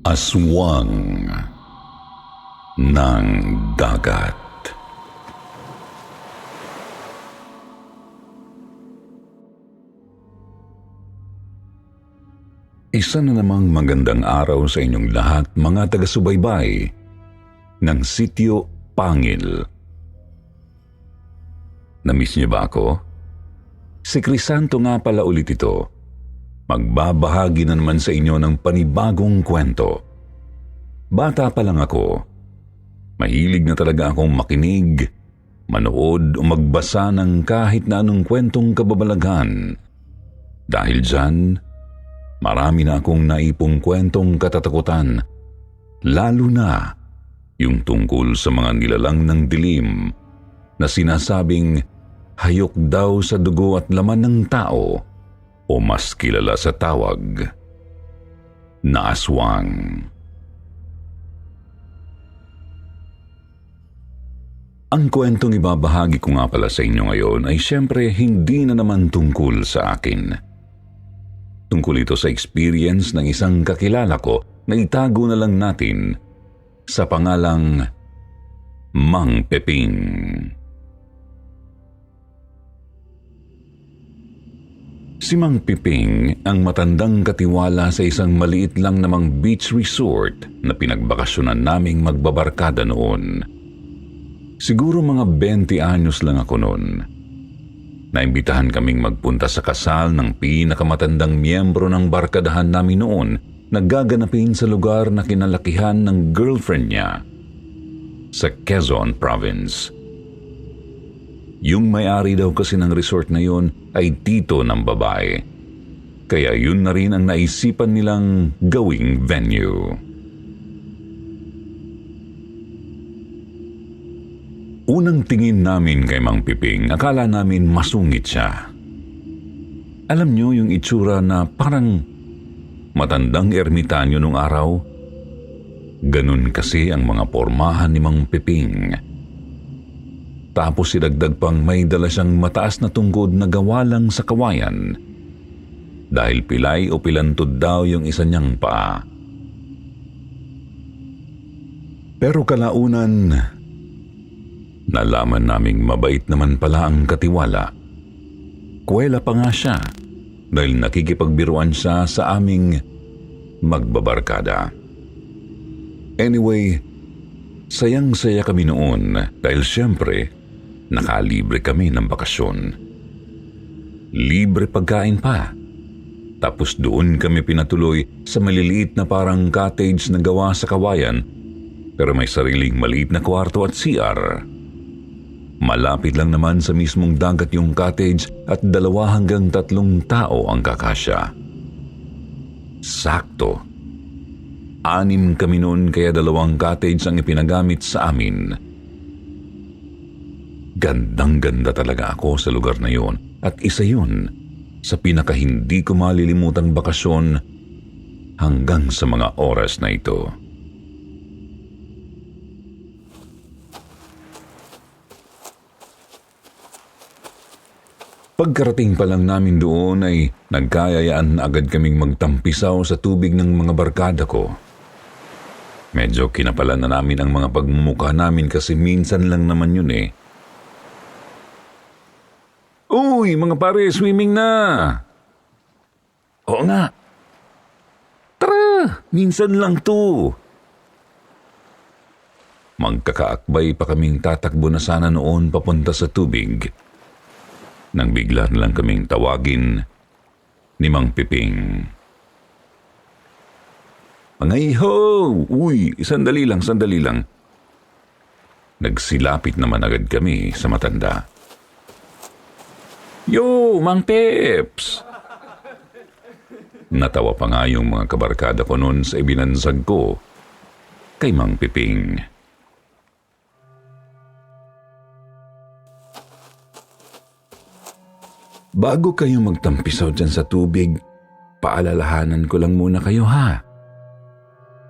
Aswang ng dagat. Isa na namang magandang araw sa inyong lahat, mga taga-subaybay ng Sitio Pangil. Na-miss niyo ba ako? Si Crisanto nga pala ulit ito. Magbabahagi na naman sa inyo ng panibagong kwento. Bata pa lang ako. Mahilig na talaga akong makinig, manood o magbasa ng kahit na anong kwentong kababalaghan. Dahil dyan, marami na akong naipong kwentong katatakutan, lalo na yung tungkol sa mga nilalang ng dilim na sinasabing hayok daw sa dugo at laman ng tao o mas kilala sa tawag na aswang. Ang kwentong ibabahagi ko nga pala sa inyo ngayon ay siyempre hindi na naman tungkol sa akin. Tungkol ito sa experience ng isang kakilala ko na itago na lang natin sa pangalang Mang Peping. Si Mang Peping ang matandang katiwala sa isang maliit lang namang beach resort na pinagbakasyonan naming magbabarkada noon. Siguro mga 20 anyos lang ako noon. Naimbitahan kaming magpunta sa kasal ng pinakamatandang miyembro ng barkadahan namin noon na gaganapin sa lugar na kinalakihan ng girlfriend niya sa Quezon Province. Yung may-ari daw kasi ng resort na yun ay tito ng babae. Kaya yun na rin ang naisipan nilang gawing venue. Unang tingin namin kay Mang Piping, akala namin masungit siya. Alam niyo yung itsura na parang matandang ermitanyo nung araw? Ganun kasi ang mga pormahan ni Mang Piping. Tapos idagdag pang may dala siyang mataas na tungkod na gawa lang sa kawayan. Dahil pilay o pilantod daw yung isa niyang paa. Pero kalaunan, nalaman naming mabait naman pala ang katiwala. Kuwela pa nga siya dahil nakikipagbiruan siya sa aming magbabarkada. Anyway, sayang-saya kami noon dahil siyempre nakalibre kami ng bakasyon. Libre pagkain pa. Tapos doon kami pinatuloy sa maliliit na parang cottage na gawa sa kawayan pero may sariling maliit na kwarto at CR. Malapit lang naman sa mismong dagat yung cottage at 2 hanggang 3 tao ang kakasya. Sakto. 6 kami noon kaya 2 cottage ang ipinagamit sa amin. Gandang-ganda talaga ako sa lugar na yun at isa yun sa pinaka-hindi ko malilimutang bakasyon hanggang sa mga oras na ito. Pagkarating pa lang namin doon ay nagkayayaan na agad kaming magtampisaw sa tubig ng mga barkada ko. Medyo kinapalan na namin ang mga pagmumukha namin kasi minsan lang naman yun eh. Uy, mga pare, swimming na! Oo nga. Tara, minsan lang to. Magkakaakbay pa kaming tatakbo na sana noon papunta sa tubig. Nang bigla na lang kaming tawagin ni Mang Piping. Mga iho! Uy, sandali lang. Nagsilapit naman agad kami sa matanda. Yo, Mang Peps! Natawa pa nga yung mga kabarkada ko noon sa ibinansag ko kay Mang Piping. Bago kayo magtampisaw dyan sa tubig, paalalahanan ko lang muna kayo ha.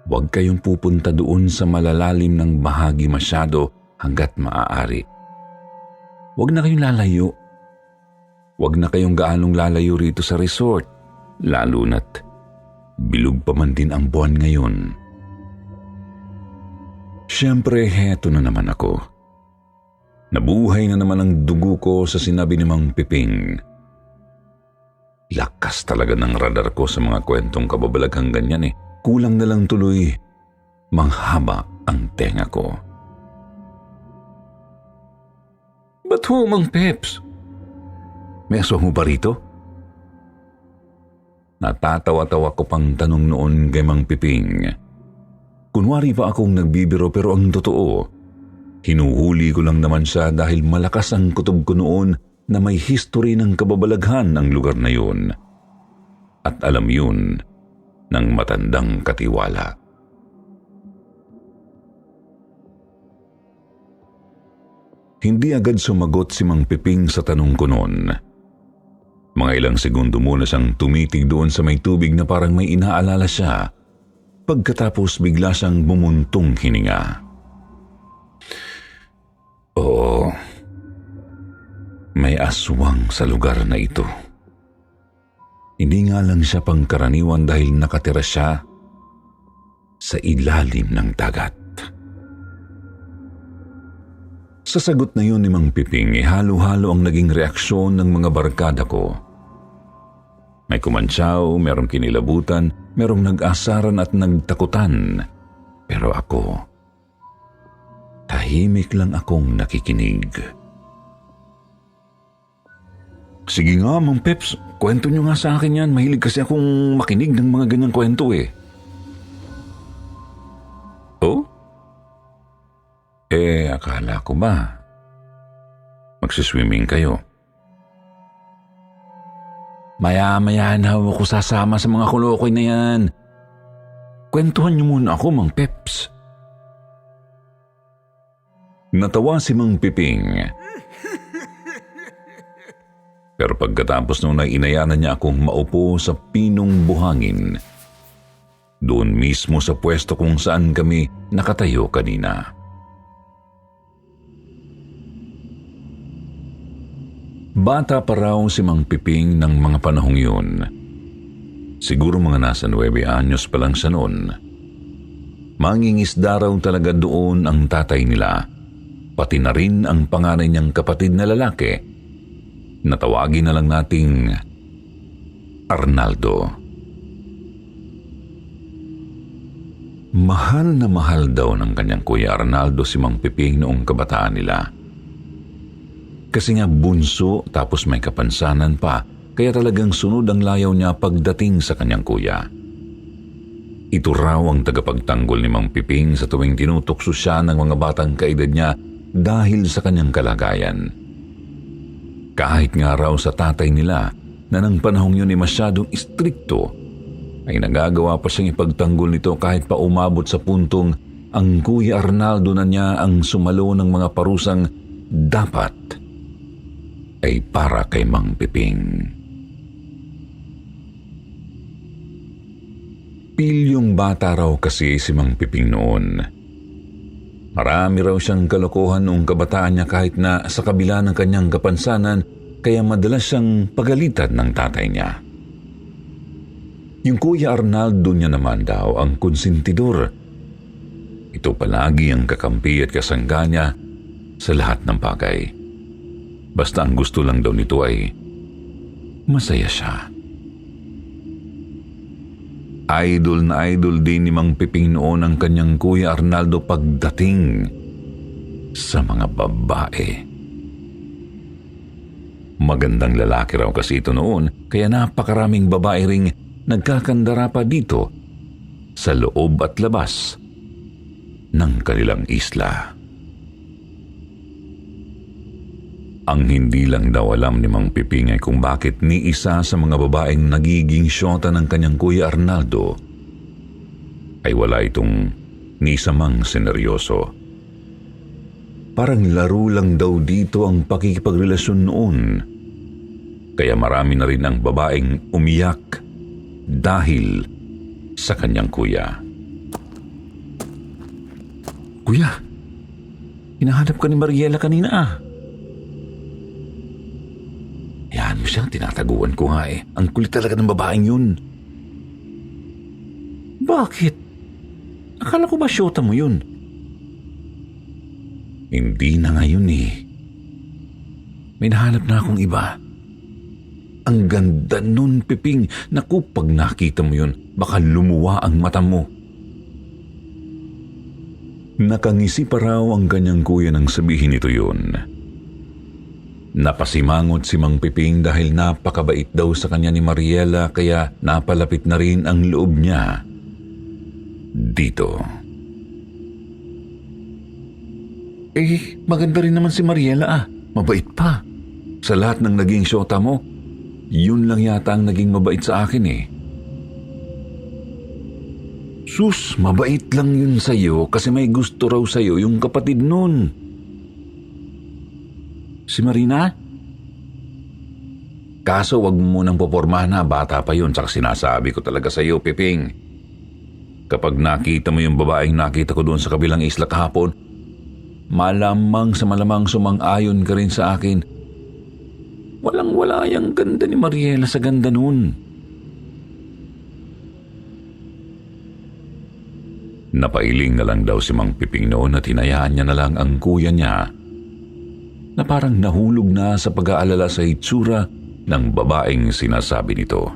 Huwag kayong pupunta doon sa malalalim ng bahagi masyado hanggat maaari. Huwag na kayong lalayo. Huwag na kayong gaanong lalayo rito sa resort, lalo na't bilog pa man din ang buwan ngayon. Siyempre, heto na naman ako. Nabuhay na naman ang dugo ko sa sinabi ni Mang Piping. Lakas talaga ng radar ko sa mga kwentong kababalaghang ganyan eh. Kulang na lang tuloy, manghaba ang tenga ko. Ba't ho, Mang Peps? May aswang mo ba rito? Natatawa-tawa ko pang tanong noon kay Mang Piping. Kunwari pa akong nagbibiro pero ang totoo, hinuhuli ko lang naman siya dahil malakas ang kutob ko noon na may history ng kababalaghan ang lugar na yun. At alam yun ng matandang katiwala. Hindi agad sumagot si Mang Piping sa tanong ko noon. Mga ilang segundo muna siyang tumitig doon sa may tubig na parang may inaalala siya. Pagkatapos bigla siyang bumuntong hininga. Oo, may aswang sa lugar na ito. Hindi nga lang siya pangkaraniwan dahil nakatira siya sa ilalim ng dagat. Sa sagot na yun ni Mang Piping, halo-halo ang naging reaksyon ng mga barkada ko. May kumantsaw, merong kinilabutan, merong nag-asaran at nagtakutan. Pero ako, tahimik lang akong nakikinig. Sige nga, Mang Peps, kwento nyo nga sa akin yan. Mahilig kasi akong makinig ng mga ganyang kwento eh. Oh? Akala ko ba magsiswimming kayo? Maya-maya na ako sasama sa mga kulokoy na yan. Kwentuhan niyo muna ako, Mang Peps. Natawa si Mang Piping. Pero pagkatapos nung inayanan niya akong maupo sa pinong buhangin, doon mismo sa pwesto kung saan kami nakatayo kanina. Bata pa raw si Mang Piping ng mga panahong yun. Siguro mga nasa 9 anyos pa lang siya noon. Mangingisda raw talaga doon ang tatay nila, pati na rin ang panganay niyang kapatid na lalaki, na tawagin na lang nating Arnaldo. Mahal na mahal daw ng kanyang kuya Arnaldo si Mang Piping noong kabataan nila. Kasi nga bunso tapos may kapansanan pa, kaya talagang sunod ang layaw niya pagdating sa kanyang kuya. Ito raw ang tagapagtanggol ni Mang Piping sa tuwing tinutokso siya ng mga batang kaedad niya dahil sa kanyang kalagayan. Kahit nga raw sa tatay nila na ng panahong yun ay masyadong istrikto, ay nagagawa pa siyang ipagtanggol nito kahit pa umabot sa puntong ang kuya Arnaldo na niya ang sumalo ng mga parusang dapat ay para kay Mang Piping. Pilyong bata raw kasi si Mang Piping noon. Marami raw siyang kalokohan noong kabataan niya kahit na sa kabila ng kanyang kapansanan, kaya madalas siyang pagalitan ng tatay niya. Yung kuya Arnaldo niya naman daw ang konsentidor. Ito palagi ang kakampi at kasangga niya sa lahat ng bagay. Basta ang gusto lang daw nito ay masaya siya. Idol na idol din ni Mang Piping noon ang kanyang kuya Arnaldo pagdating sa mga babae. Magandang lalaki raw kasi ito noon, kaya napakaraming babae ring nagkakandara pa dito sa loob at labas ng kanilang isla. Ang hindi lang daw alam ni Mang Piping ay kung bakit ni isa sa mga babaeng nagiging syota ng kanyang kuya Arnaldo ay wala itong ni isa mang seneryoso. Parang laro lang daw dito ang pakikipagrelasyon noon. Kaya marami na rin ang babaeng umiyak dahil sa kanyang kuya. Kuya, hinahanap ka ni Mariela kanina ah. Yan mo siya, tinataguan ko nga eh. Ang kulit talaga ng babaeng yun. Bakit? Akala ko ba syota mo yun? Hindi na ngayon eh. May nahanap na akong iba. Ang ganda nun, Piping. Naku, pag nakita mo yun, baka lumuwa ang mata mo. Nakangisi pa raw ang kanyang kuya nang sabihin ito yun. Napasimangot si Mang Piping dahil napakabait daw sa kanya ni Mariela kaya napalapit na rin ang loob niya dito. Maganda rin naman si Mariela ah. Mabait pa. Sa lahat ng naging syota mo, yun lang yata ang naging mabait sa akin eh. Sus, mabait lang yun sa'yo kasi may gusto raw sa'yo yung kapatid nun. Si Marina? Kaso wag mo munang popormahan na, bata pa yun, tsaka sinasabi ko talaga sa'yo, Piping. Kapag nakita mo yung babaeng nakita ko doon sa kabilang isla kahapon, malamang sa malamang sumang-ayon ka rin sa akin. Walang-wala yung ganda ni Mariela sa ganda nun. Napailing na lang daw si Mang Piping noon at hinayaan niya na lang ang kuya niya na parang nahulog na sa pag-aalala sa itsura ng babaeng sinasabi nito.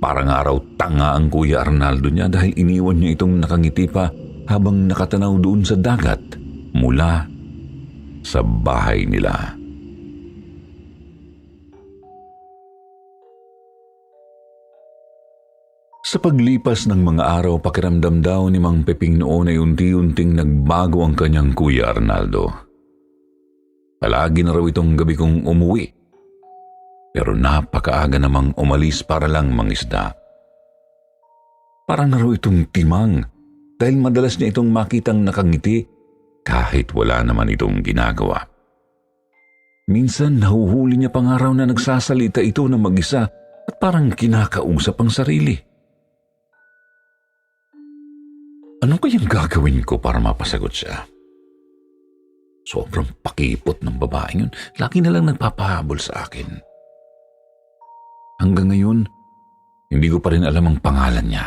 Parang araw tanga ang Kuya Arnaldo niya dahil iniwan niya itong nakangiti pa habang nakatanaw doon sa dagat mula sa bahay nila. Sa paglipas ng mga araw, pakiramdam daw ni Mang Peping noon ay unti-unting nagbago ang kanyang Kuya Arnaldo. Palagi na raw itong gabi kong umuwi, pero napakaaga namang umalis para lang mangisda. Parang na raw itong timang dahil madalas niya itong makitang nakangiti kahit wala naman itong ginagawa. Minsan nahuhuli niya pa nga raw na nagsasalita ito na mag-isa at parang kinakausap ang sarili. Ano kayang gagawin ko para mapasagot siya? Sobrang pakipot ng babaeng yun. Lagi na lang nagpapahabol sa akin. Hanggang ngayon, hindi ko pa rin alam ang pangalan niya.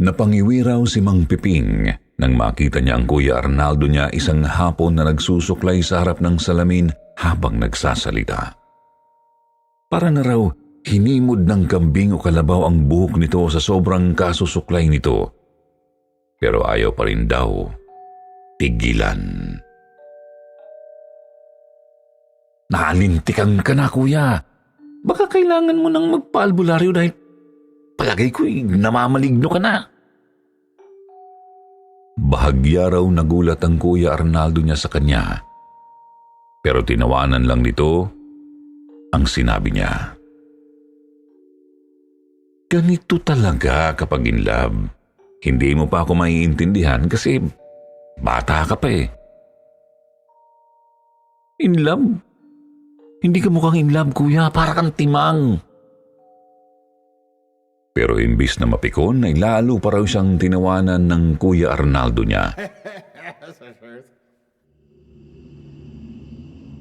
Napangiwi raw si Mang Piping nang makita niya ang Kuya Arnaldo niya isang hapon na nagsusuklay sa harap ng salamin habang nagsasalita. Para na raw hinimod ng kambing o kalabaw ang buhok nito sa sobrang kasusuklay nito. Pero ayaw pa rin daw tigilan. Nakalintikan ka na, kuya. Baka kailangan mo nang magpaalbularyo dahil palagay ko'y namamaligno ka na. Bahagya raw nagulat ang Kuya Arnaldo niya sa kanya. Pero tinawanan lang nito ang sinabi niya. Ganito talaga kapag in love. Hindi mo pa ako maiintindihan kasi bata ka pa eh. In love? Hindi ka mukhang in love, kuya. Para kang timang. Pero imbis na mapikon, ay lalo pa raw siyang tinawanan ng Kuya Arnaldo niya.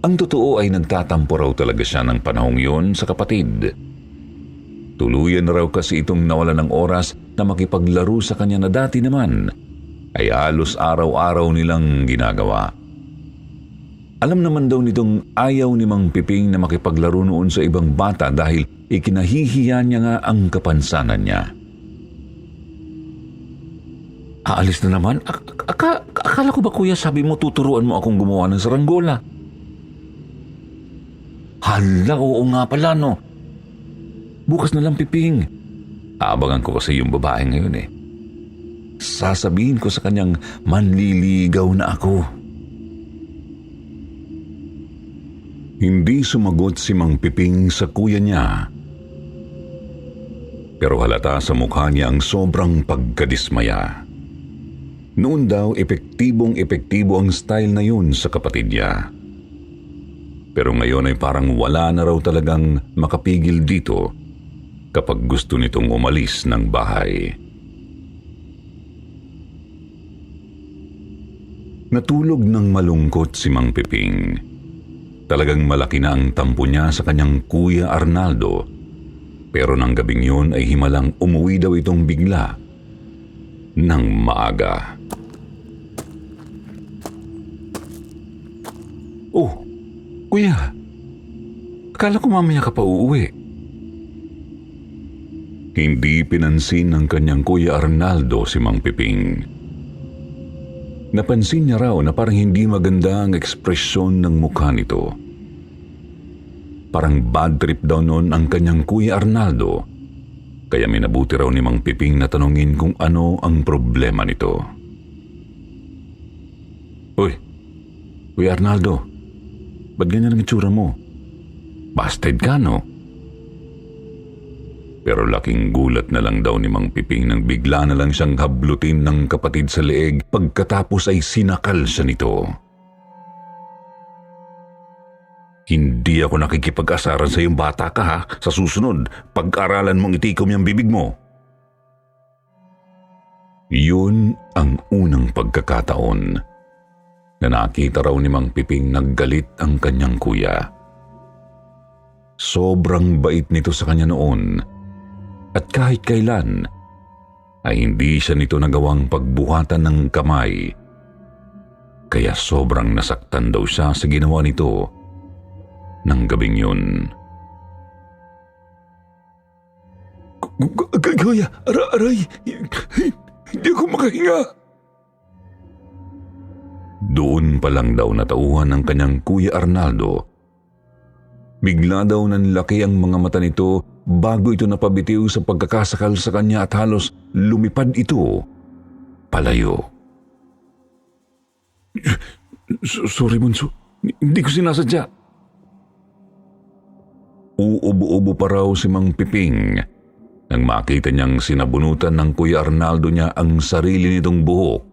Ang totoo ay nagtatampo raw talaga siya ng panahong yun sa kapatid. Tuluyan na raw kasi itong nawala ng oras na makipaglaro sa kanya na dati naman ay halos araw-araw nilang ginagawa. Alam naman daw nitong ayaw ni Mang Piping na makipaglaro noon sa ibang bata dahil ikinahihiya niya nga ang kapansanan niya. Aalis na naman? Akala ko ba, kuya, sabi mo tuturuan mo akong gumawa ng saranggola? Hala, oo nga pala, no? Bukas na lang, Piping. Aabangan ko kasi yung babae ngayon eh. Sasabihin ko sa kanyang manliligaw na ako. Hindi sumagot si Mang Piping sa kuya niya. Pero halata sa mukha niya ang sobrang pagkadismaya. Noon daw, epektibong-epektibo ang style na yun sa kapatid niya. Pero ngayon ay parang wala na raw talagang makapigil dito kapag gusto nitong umalis ng bahay. Natulog ng malungkot si Mang Piping. Talagang malaki na ang tampo niya sa kanyang Kuya Arnaldo. Pero nang gabing yun ay himalang umuwi daw itong bigla. ng maaga. Oh, kuya, akala ko mamaya ka pa uuwi. Hindi pinansin ng kanyang kuya Arnaldo si Mang Piping. Napansin niya raw na parang hindi maganda ang ekspresyon ng mukha nito. Parang bad trip daw noon ang kanyang kuya Arnaldo, kaya minabuti raw ni Mang Piping na tanungin kung ano ang problema nito. Uy, Kuya Arnaldo, ba't ganyan ang itsura mo? Busted ka, no? Pero laking gulat na lang daw ni Mang Piping nang bigla na lang siyang hablutin ng kapatid sa leeg pagkatapos ay sinakal siya nito. Hindi ako nakikipag-asaran sa iyong bata ka, ha? Sa susunod, pag-aralan mong itikom yung bibig mo. Yun ang unang pagkakataon na nakita raw ni Mang Piping naggalit ang kanyang kuya. Sobrang bait nito sa kanya noon at kahit kailan ay hindi siya nito nagawang pagbuhatan ng kamay. Kaya sobrang nasaktan daw siya sa ginawa nito ng gabing yun. Kuya, aray, hindi ako makahinga. Doon pa lang daw natauhan ng kanyang kuya Arnaldo. Bigla daw nanlaki ang mga mata nito bago ito napabitiw sa pagkakasakal sa kanya at halos lumipad ito palayo. Sorry, Bunso. Hindi ko sinasadya. Uubo-ubo pa raw si Mang Piping nang makita niyang sinabunutan ng Kuya Arnaldo niya ang sarili nitong buhok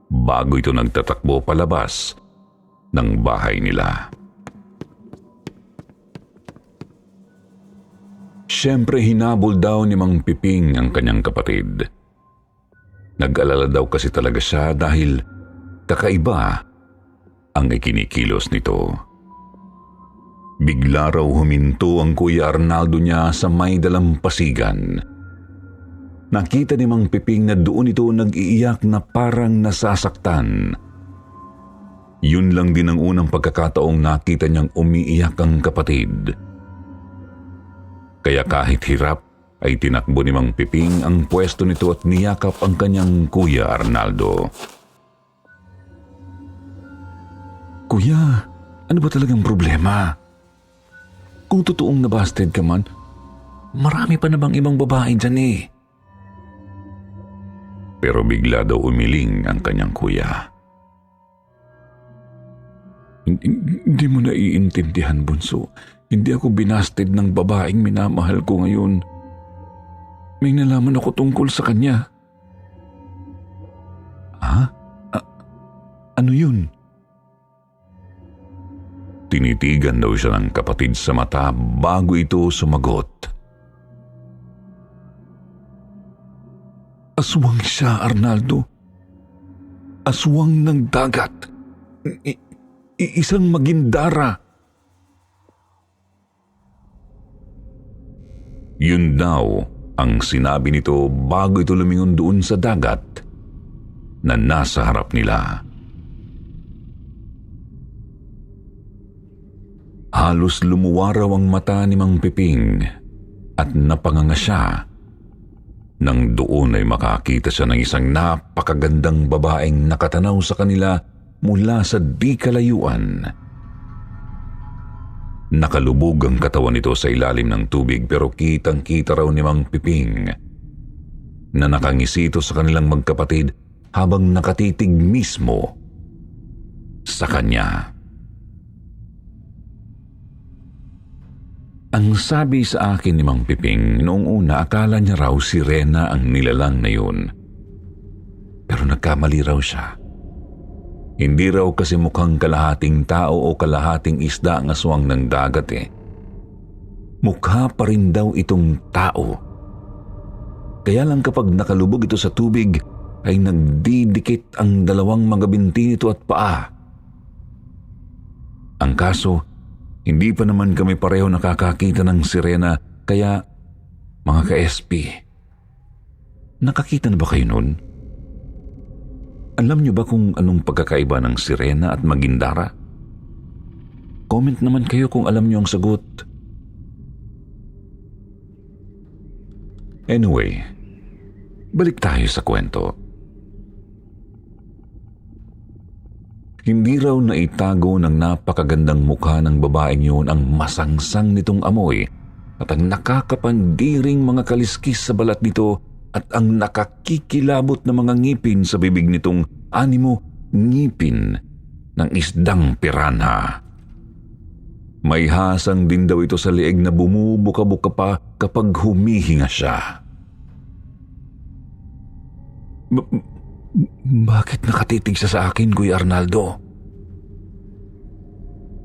bago ito nagtatakbo palabas ng bahay nila. Siyempre hinabol daw ni Mang Piping ang kanyang kapatid. Nag-alala daw kasi talaga siya dahil kakaiba ang ikinikilos nito. Bigla raw huminto ang Kuya Arnaldo niya sa may dalampasigan. Nakita ni Mang Piping na doon ito nag-iiyak na parang nasasaktan. Yun lang din ang unang pagkakataong nakita niyang umiiyak ang kapatid. Kaya kahit hirap ay tinakbo ni Mang Piping ang pwesto nito at niyakap ang kanyang Kuya Arnaldo. Kuya, ano ba talagang problema? Kung totoong nabasted ka man, marami pa na bang ibang babae dyan eh. Pero bigla daw umiling ang kanyang kuya. Hindi mo naiintindihan, Bunso. Hindi ako binasted ng babaeng minamahal ko ngayon. May nalaman ako tungkol sa kanya. Ha? Ano yun? Tinitigan daw siya ng kapatid sa mata bago ito sumagot. Aswang siya, Arnaldo. Aswang ng dagat. Isang magindara. Yun daw ang sinabi nito bago ito lumingon doon sa dagat na nasa harap nila. Halos lumuwaraw ang mata ni Mang Piping at napanganga siya nang doon ay makakita siya ng isang napakagandang babaeng nakatanaw sa kanila mula sa di kalayuan. Nakalubog ang katawan nito sa ilalim ng tubig pero kitang-kita raw ni Mang Piping na nakangisi ito sa kanilang magkapatid habang nakatitig mismo sa kanya. Ang sabi sa akin ni Mang Piping, noong una akala niya raw si Rena ang nilalang na yun. Pero nagkamali raw siya. Hindi raw kasi mukhang kalahating tao o kalahating isda ang aswang ng dagat eh. Mukha pa rin daw itong tao. Kaya lang kapag nakalubog ito sa tubig, ay nagdidikit ang dalawang mga binti nito at paa. Ang kaso, hindi pa naman kami pareho nakakakita ng sirena, kaya mga ka-SP, Nakakita na ba kayo nun? Alam niyo ba kung anong pagkakaiba ng sirena at magindara? Comment naman kayo kung alam niyo ang sagot. Anyway, balik tayo sa kwento. Hindi raw naitago ng napakagandang mukha ng babaeng yun ang masangsang nitong amoy at ang nakakapandiring mga kaliskis sa balat nito at ang nakakikilabot na mga ngipin sa bibig nitong animo ngipin ng isdang piranha. May hasang din daw ito sa leeg na bumubuka-buka pa kapag humihinga siya. Bakit nakatitig siya sa akin, Kuya Arnaldo?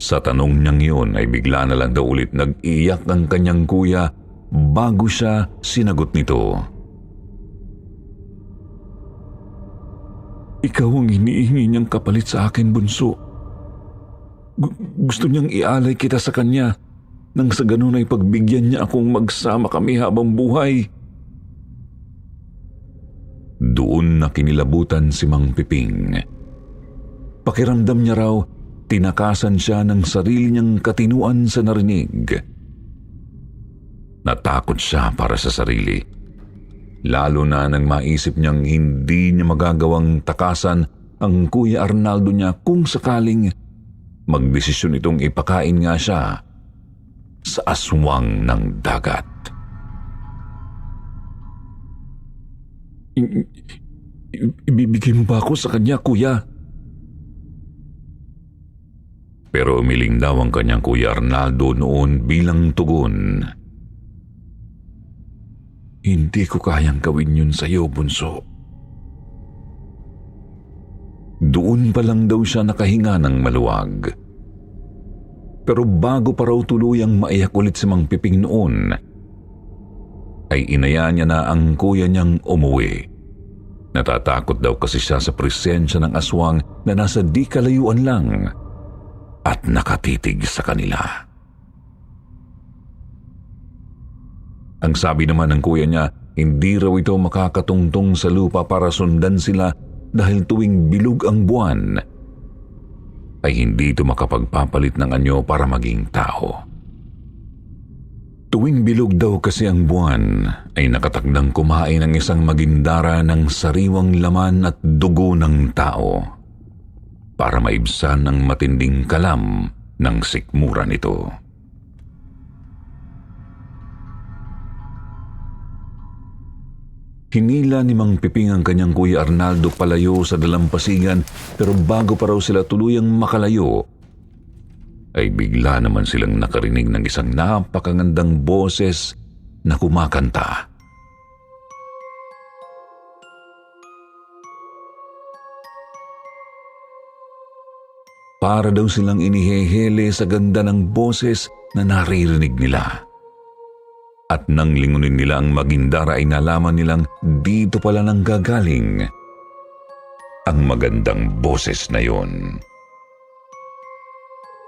Sa tanong niyang yun ay bigla na lang daw ulit nag-iyak ang kanyang kuya bago siya sinagot nito. Ikaw ang iniingi niyang kapalit sa akin, bunso. Gusto niyang ialay kita sa kanya nang sa ganun ay pagbigyan niya akong magsama kami habang buhay. Doon na kinilabutan si Mang Piping. Pakiramdam niya raw, tinakasan siya ng sarili niyang katinuan sa narinig. Natakot siya para sa sarili. Lalo na nang maisip niyang hindi niya magagawang takasan ang Kuya Arnaldo niya kung sakaling magdesisyon itong ipakain nga siya sa aswang ng dagat. Ibibigay mo ba ako sa kanya, Kuya? Pero umiling daw ang kanyang Kuya Arnaldo noon bilang tugon. Hindi ko kayang gawin yun sa iyo, bunso. Doon pa lang daw siya nakahinga ng maluwag. Pero bago pa raw tuluyang maiyak ulit si Mang Piping noon, ay inaya niya na ang kuya niyang umuwi. Natatakot daw kasi siya sa presensya ng aswang na nasa di kalayuan lang at nakatitig sa kanila. Ang sabi naman ng kuya niya, hindi raw ito makakatungtong sa lupa para sundan sila dahil tuwing bilog ang buwan, ay hindi ito makapagpapalit ng anyo para maging tao. Tuwing bilog daw kasi ang buwan, ay nakatakdang kumain ng isang magindara ng sariwang laman at dugo ng tao para maibsan ang matinding kalam ng sikmura nito. Hinila ni Mang Piping ang kanyang Kuya Arnaldo palayo sa dalampasigan, pero bago pa raw sila tuluyang makalayo, ay bigla naman silang nakarinig ng isang napakagandang boses na kumakanta. Para daw silang inihehele sa ganda ng boses na naririnig nila. At nang lingunin nila ang magindara ay nalaman nilang dito pala nang gagaling ang magandang boses na yon.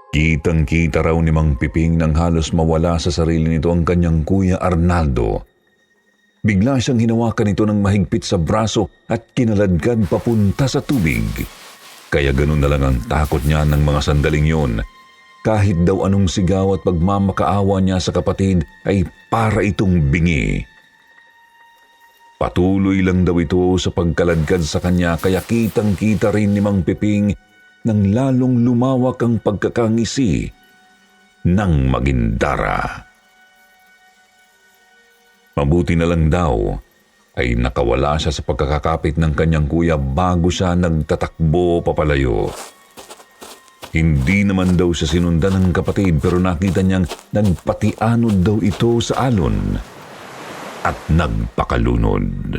Kitang-kita raw ni Mang Piping nang halos mawala sa sarili nito ang kanyang Kuya Arnaldo. Bigla siyang hinawakan ito ng mahigpit sa braso at kinaladkad papunta sa tubig. Kaya ganun na lang ang takot niya ng mga sandaling yon. Kahit daw anong sigaw at pagmamakaawa niya sa kapatid ay para itong bingi. Patuloy lang daw ito sa pagkaladkad sa kanya kaya kitang-kita rin ni Mang Piping nang lalong lumawak ang pagkakangisi ng magindara. Mabuti na lang daw ay nakawala siya sa pagkakakapit ng kanyang kuya bago siya nagtatakbo papalayo. Hindi naman daw siya sinundan ng kapatid pero nakita niyang nagpatianod daw ito sa alon at nagpakalunod.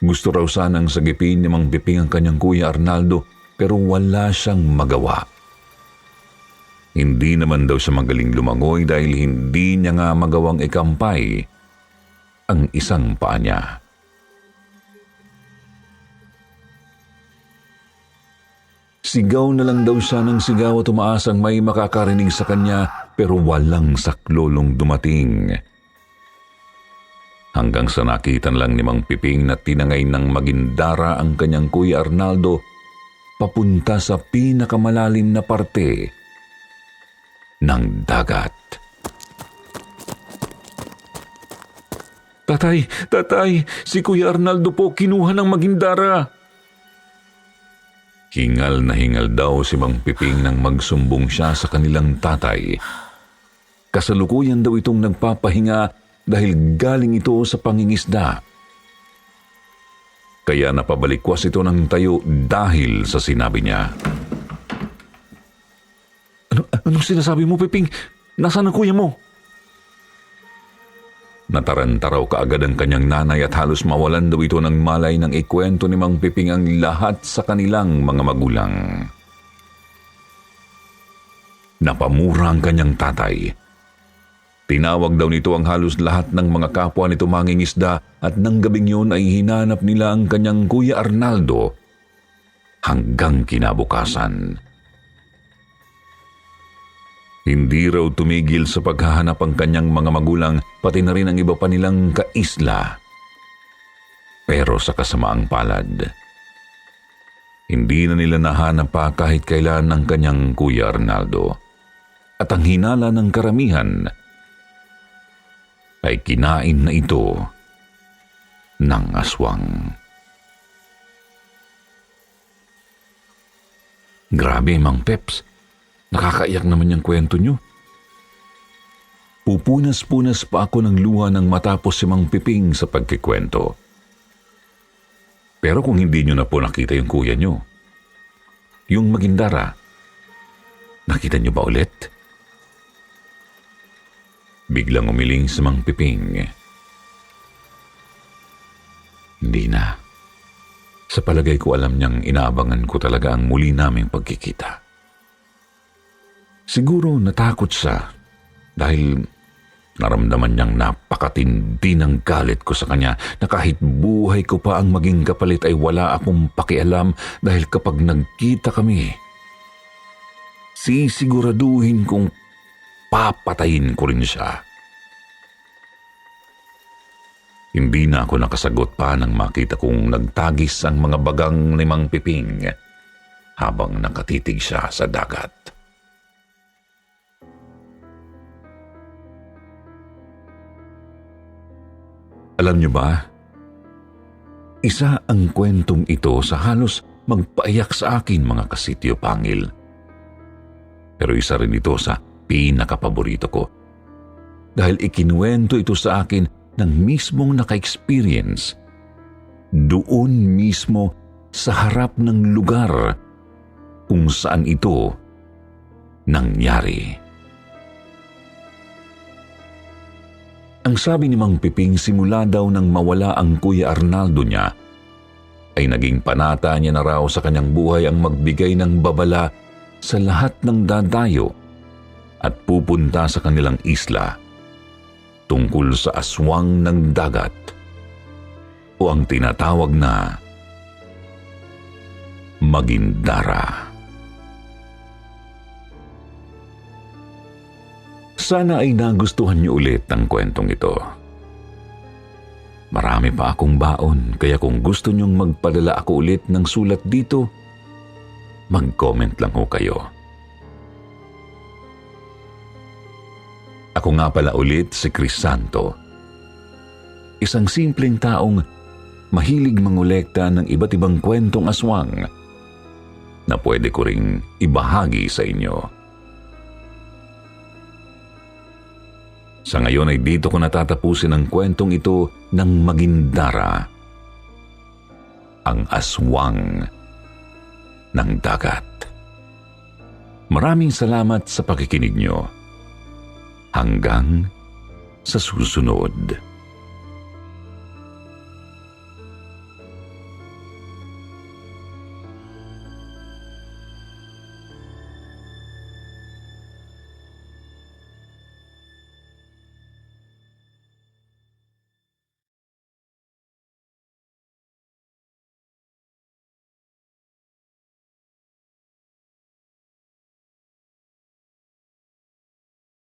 Gusto raw sanang sagipin ni Mang Piping ang kanyang Kuya Arnaldo pero wala siyang magawa. Hindi naman daw siya magaling lumangoy dahil hindi niya nga magawang ikampay ang isang paa niya. Sigaw na lang daw siya ng sigaw at umaasang may makakarinig sa kanya pero walang saklolong dumating. hanggang sa nakitan lang ni Mang Piping na tinangay ng Magindara ang kanyang Kuya Arnaldo papunta sa pinakamalalim na parte ng dagat. Tatay, si Kuya Arnaldo po kinuha ng Magindara. Hingal na hingal daw si Mang Piping nang magsumbong siya sa kanilang tatay. Kasalukuyan daw itong nagpapahinga dahil galing ito sa pangingisda. Kaya napabalikwas ito ng tayo dahil sa sinabi niya. Anong sinasabi mo, Piping? Nasaan ang kuya mo? Nataranta raw kaagad ang kanyang nanay at halos mawalan daw ito ng malay nang ikwento ni Mang Piping ang lahat sa kanilang mga magulang. Napamura ang kanyang tatay. Tinawag daw nito ang halos lahat ng mga kapwa nito mangingisda at nang gabing yun ay hinanap nila ang kanyang Kuya Arnaldo hanggang kinabukasan. Hindi raw tumigil sa paghahanap ang kanyang mga magulang, pati na rin ang iba pa nilang kaisla. Pero sa kasamaang palad, hindi na nila nahanap pa kahit kailan ng kanyang Kuya Arnaldo. At ang hinala ng karamihan ay kinain na ito ng aswang. Grabe, Mang Peps. Nakakaiyak naman yung kwento nyo. Pupunas-punas pa ako ng luha nang matapos si Mang Piping sa pagkikwento. Pero kung hindi nyo na po nakita yung kuya nyo, yung Magindara, nakita nyo ba ulit? Biglang umiling si Mang Piping. Hindi na. Sa palagay ko alam niyang inaabangan ko talaga ang muli naming pagkikita. Siguro natakot siya dahil naramdaman niyang napakatindi ng galit ko sa kanya na kahit buhay ko pa ang maging kapalit ay wala akong pakialam dahil kapag nagkita kami, sisiguraduhin kong papatayin ko rin siya. Hindi na ako nakasagot pa nang makita kong nagtagis ang mga bagang ni Mang Piping habang nakatitig siya sa dagat. Alam niyo ba, isa ang kwentong ito sa halos magpaiyak sa akin mga kasityo pangil. Pero isa rin ito sa pinakapaborito ko. Dahil ikinuwento ito sa akin ng mismong naka-experience. Doon mismo sa harap ng lugar kung saan ito nangyari. Ang sabi ni Mang Piping simula daw nang mawala ang Kuya Arnaldo niya, ay naging panata niya na raw sa kanyang buhay ang magbigay ng babala sa lahat ng dadayo at pupunta sa kanilang isla tungkol sa aswang ng dagat o ang tinatawag na Magindara. Sana ay nagustuhan niyo ulit ang kwentong ito. Marami pa akong baon, kaya kung gusto niyong magpadala ako ulit ng sulat dito, mag-comment lang ho kayo. Ako nga pala ulit si Crisanto. Isang simpleng taong mahilig mangolekta ng iba't ibang kwentong aswang na pwede ko ring ibahagi sa inyo. Sa ngayon ay dito ko natatapusin ang kwentong ito ng Magindara, ang aswang ng dagat. Maraming salamat sa pakikinig nyo. Hanggang sa susunod.